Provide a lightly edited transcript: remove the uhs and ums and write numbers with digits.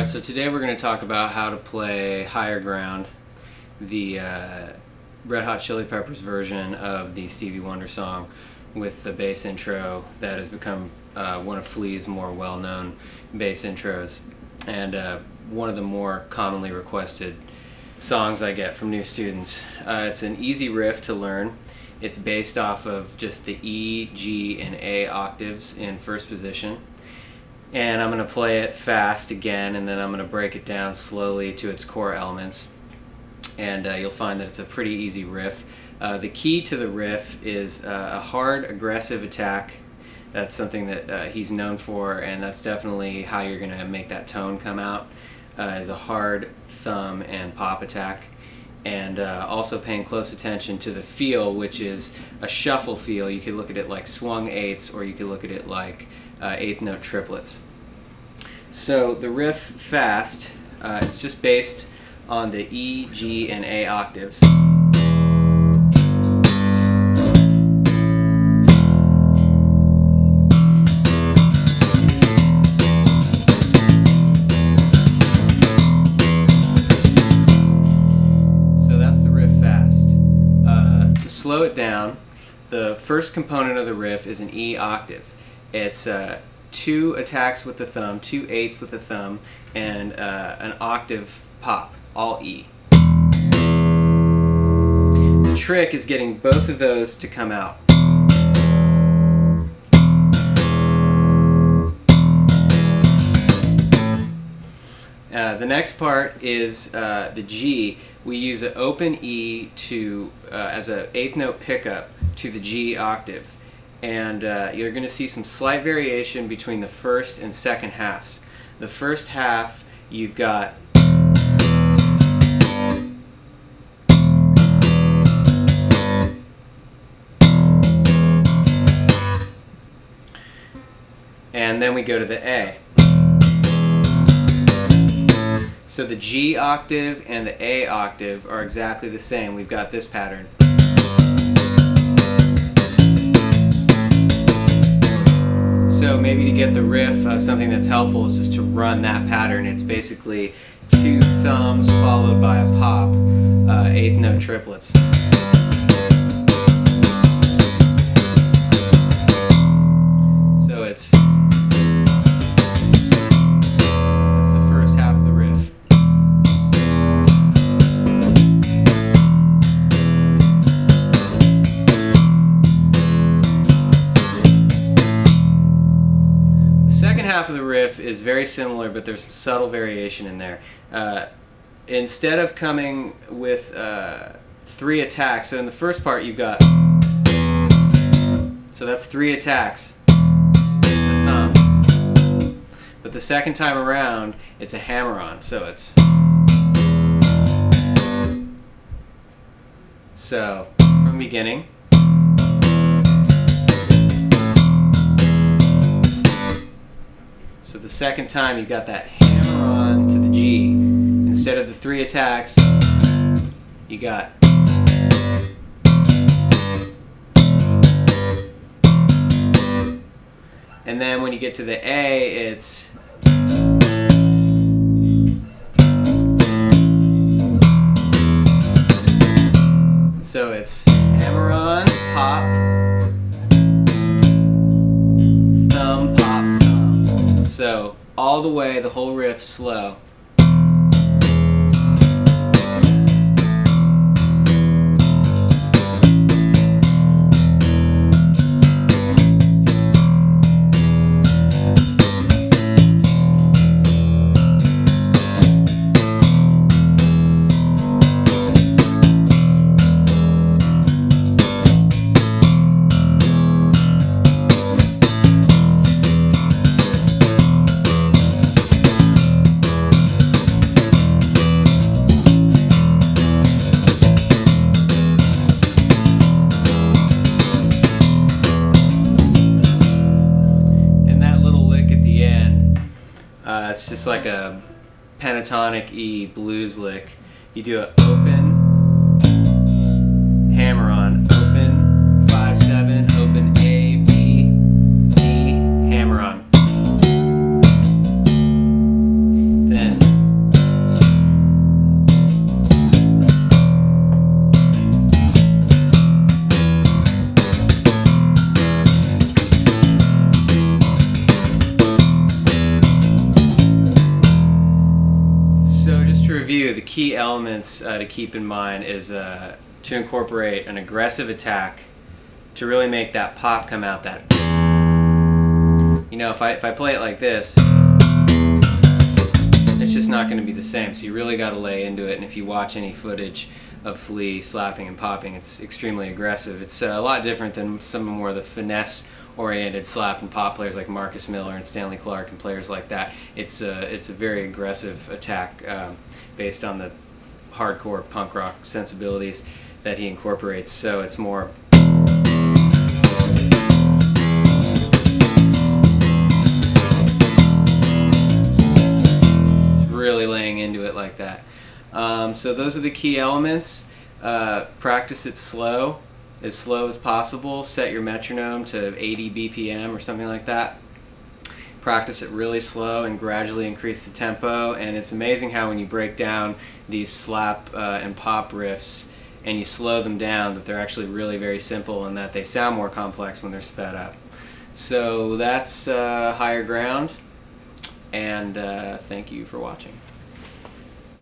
Alright, so today we're going to talk about how to play Higher Ground, the Red Hot Chili Peppers version of the Stevie Wonder song with the bass intro that has become one of Flea's more well-known bass intros, and one of the more commonly requested songs I get from new students. It's an easy riff to learn. It's based off of just the E, G, and A octaves in first position. And I'm going to play it fast again, and then I'm going to break it down slowly to its core elements. And you'll find that it's a pretty easy riff. The key to the riff is a hard, aggressive attack. That's something that he's known for, and that's definitely how you're going to make that tone come out, is a hard thumb and pop attack. And also paying close attention to the feel, which is a shuffle feel. You could look at it like swung eighths, or you could look at it like eighth note triplets. So the riff fast, it's just based on the E, G, and A octaves. So that's the riff fast. To slow it down, the first component of the riff is an E octave. It's 2 attacks with the thumb, 2 eighths with the thumb, and an octave pop, all E. The trick is getting both of those to come out. The next part is the G. We use an open E to as an eighth note pickup to the G octave. And you're going to see some slight variation between the first and second halves. The first half, you've got and then we go to the A. So the G octave and the A octave are exactly the same. We've got this pattern. So maybe to get the riff, something that's helpful is just to run that pattern. It's basically 2 thumbs followed by a pop, eighth note triplets. So that's the first half of the riff. Second half of the riff is very similar, but there's some subtle variation in there. Instead of coming with 3 attacks, so in the first part you've got, so that's 3 attacks with the thumb. But the second time around, it's a hammer-on, so it's, so from the beginning. So the second time you got that hammer on to the G. Instead of the 3 attacks, you got. And then when you get to the A, it's. So it's hammer on, pop, thumb, pop, thumb. So all the way, the whole riff slow. It's just like a pentatonic E blues lick. You do an open, hammer on, open, 5/7, open A, B, D, hammer on. Then the key elements to keep in mind is to incorporate an aggressive attack to really make that pop come out. That, you know, if I play it like this, it's just not going to be the same. So you really got to lay into it. And if you watch any footage of Flea slapping and popping, it's extremely aggressive. It's a lot different than some more of the finesse-oriented slap and pop players like Marcus Miller and Stanley Clarke and players like that. It's a very aggressive attack based on the hardcore punk rock sensibilities that he incorporates. So it's more really laying into it like that. So those are the key elements. Practice it slow as possible. Set your metronome to 80 BPM or something like that. Practice it really slow and gradually increase the tempo. And it's amazing how when you break down these slap and pop riffs and you slow them down, that they're actually really very simple and that they sound more complex when they're sped up. So that's Higher Ground, and thank you for watching.